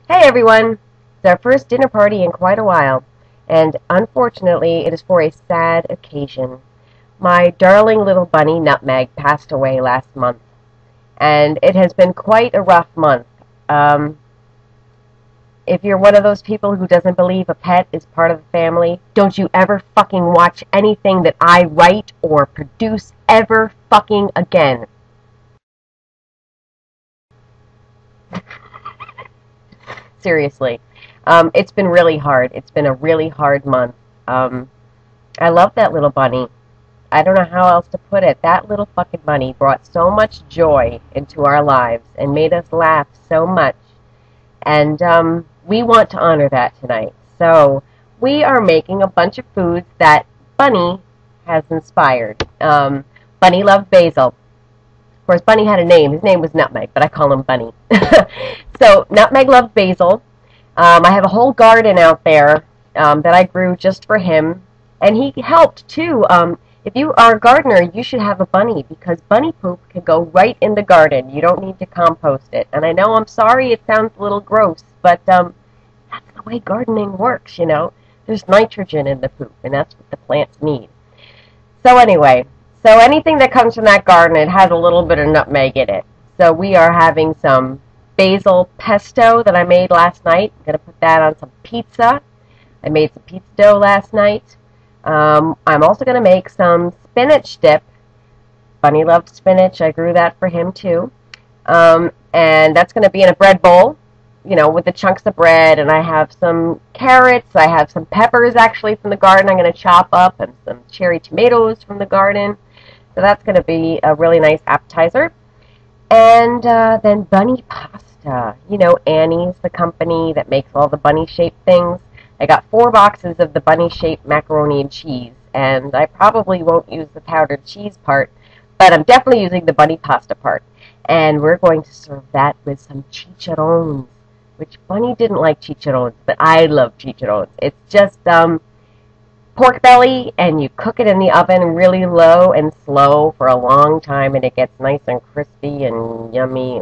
Hey everyone! It's our first dinner party in quite a while, and unfortunately it is for a sad occasion. My darling little bunny Nutmeg passed away last month, and it has been quite a rough month. Um, if you're one of those people who doesn't believe a pet is part of the family, don't you ever fucking watch anything that I write or produce ever fucking again. Seriously. It's been really hard. It's been a really hard month. Um, I love that little bunny. I don't know how else to put it. That little fucking bunny brought so much joy into our lives and made us laugh so much. And we want to honor that tonight. So we are making a bunch of foods that Bunny has inspired. Bunny loved basil. Of course, Bunny had a name. His name was Nutmeg, but I call him Bunny. So Nutmeg loved basil. I have a whole garden out there that I grew just for him, and he helped too. If you are a gardener, you should have a bunny because bunny poop can go right in the garden. You don't need to compost it. And I know I'm sorry it sounds a little gross, but that's the way gardening works, you know. There's nitrogen in the poop, and that's what the plants need. So anyway, so anything that comes from that garden, it has a little bit of nutmeg in it. So we are having some basil pesto that I made last night. I'm going to put that on some pizza. I made some pizza dough last night. I'm also going to make some spinach dip. Bunny loved spinach. I grew that for him too. And that's going to be in a bread bowl, you know, with the chunks of bread. And I have some carrots. I have some peppers actually from the garden I'm going to chop up, and some cherry tomatoes from the garden. So that's going to be a really nice appetizer. And then bunny pasta. You know, Annie's the company that makes all the bunny-shaped things. I got 4 boxes of the bunny-shaped macaroni and cheese, and I probably won't use the powdered cheese part, but I'm definitely using the bunny pasta part. And we're going to serve that with some chicharrones, which Bunny didn't like chicharrones, but I love chicharrones. It's just pork belly, and you cook it in the oven really low and slow for a long time, and it gets nice and crispy and yummy.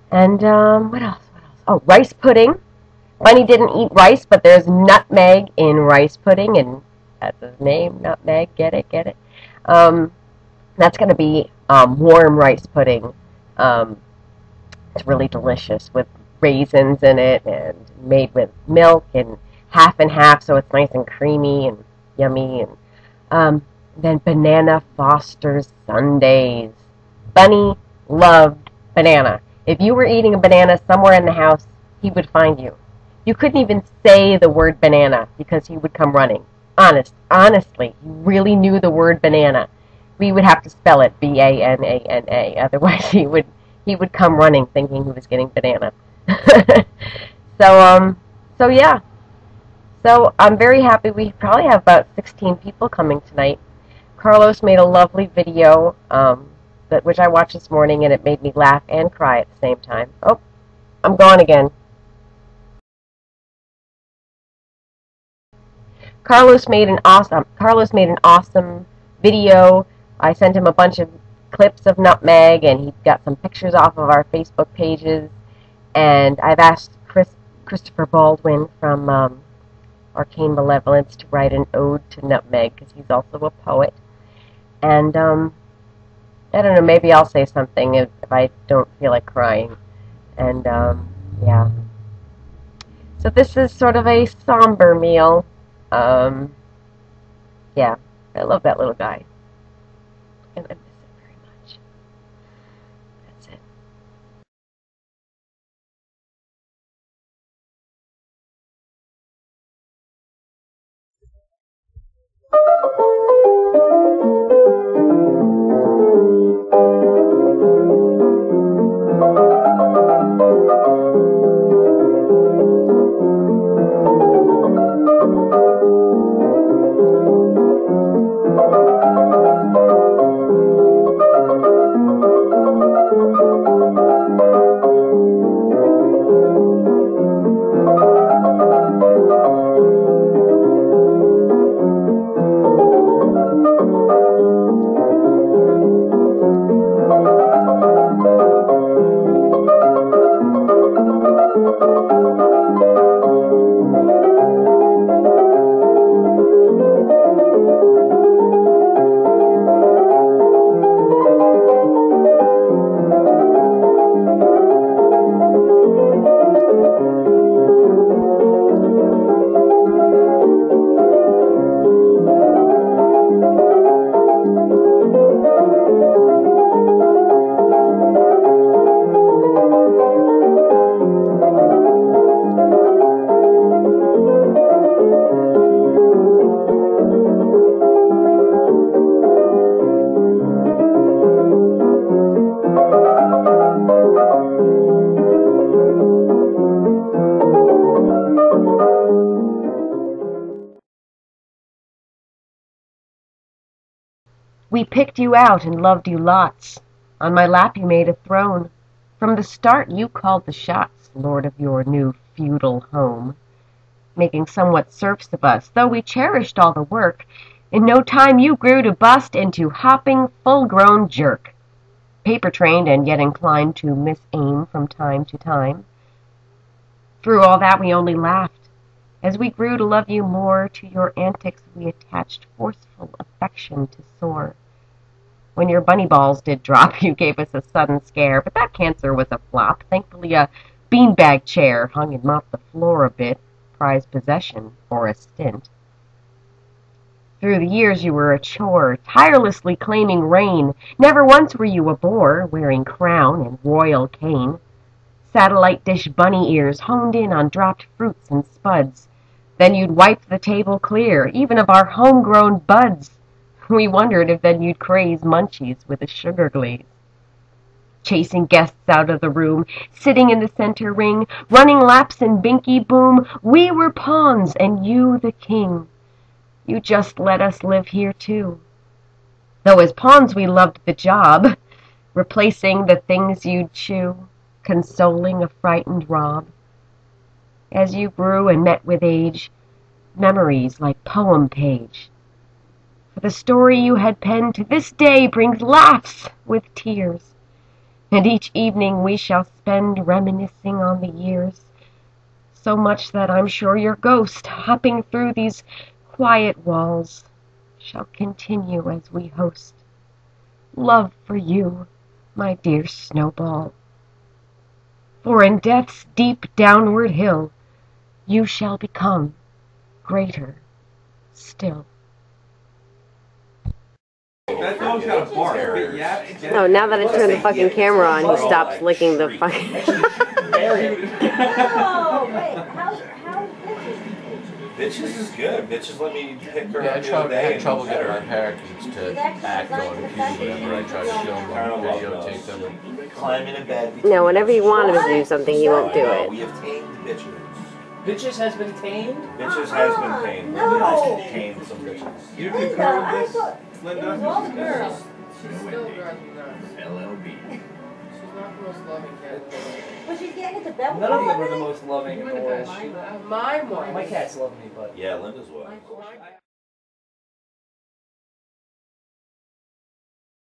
And what else? What else? Oh, rice pudding. Bunny didn't eat rice, but there's nutmeg in rice pudding, and that's his name, Nutmeg. Get it? Get it? That's going to be warm rice pudding. It's really delicious with raisins in it, and made with milk and half and half, so it's nice and creamy and yummy. And then banana Foster's sundaes. Bunny loved banana. If you were eating a banana somewhere in the house, he would find you. You couldn't even say the word banana because he would come running. Honestly, he really knew the word banana. We would have to spell it B-A-N-A-N-A. Otherwise, he would come running thinking he was getting banana. So yeah. So I'm very happy. We probably have about 16 people coming tonight. Carlos made a lovely video, which I watched this morning, and it made me laugh and cry at the same time. Oh, I'm gone again. Carlos made an awesome video. I sent him a bunch of clips of Nutmeg, and he got some pictures off of our Facebook pages. And I've asked Christopher Baldwin from Arcane Malevolence to write an ode to Nutmeg, because he's also a poet. And I don't know, maybe I'll say something if I don't feel like crying. And yeah. So this is sort of a somber meal. Yeah, I love that little guy. And I miss him very much. That's it. We picked you out and loved you lots. On my lap you made a throne. From the start you called the shots, lord of your new feudal home, making somewhat serfs of us, though we cherished all the work. In no time you grew to bust into hopping, full-grown jerk, paper-trained and yet inclined to misaim from time to time. Through all that we only laughed. As we grew to love you more, to your antics we attached forceful affection to soar. When your bunny balls did drop, you gave us a sudden scare, but that cancer was a flop. Thankfully a beanbag chair hung and mopped the floor a bit, prized possession for a stint. Through the years you were a chore, tirelessly claiming reign. Never once were you a bore, wearing crown and royal cane. Satellite dish bunny ears honed in on dropped fruits and spuds. Then you'd wipe the table clear, even of our homegrown buds. We wondered if then you'd craze munchies with a sugar glaze. Chasing guests out of the room, sitting in the center ring, running laps in binky boom, we were pawns and you the king. You just let us live here too. Though as pawns we loved the job, replacing the things you'd chew, consoling a frightened Rob. As you grew and met with age, memories like poem page. For the story you had penned to this day brings laughs with tears, and each evening we shall spend reminiscing on the years, so much that I'm sure your ghost, hopping through these quiet walls, shall continue as we host love for you, my dear Snowball. For in death's deep downward hill you shall become greater still. That dog's got a bark. Oh, now that I turn the fucking camera on, he stops licking the fucking... Oh, wait, how's Bitches is good. Bitches let me pick her Yeah, up the other day. I had trouble getting my hair because it's to act on people whenever I try to film them, videotape them. Climbing in bed. No, whenever you want him to do something, he won't do it. We have tamed bitches. Bitches has been tamed? Bitches has been tamed. No. We have tamed some bitches. You concur with this, It was Linda? all the girls. She's still drives me nuts. LLB. She's not the most loving cat in the world. Was she getting into bed with None of them are somebody? the most loving in the world. Mine was. My cats love me, but Yeah, Linda's well.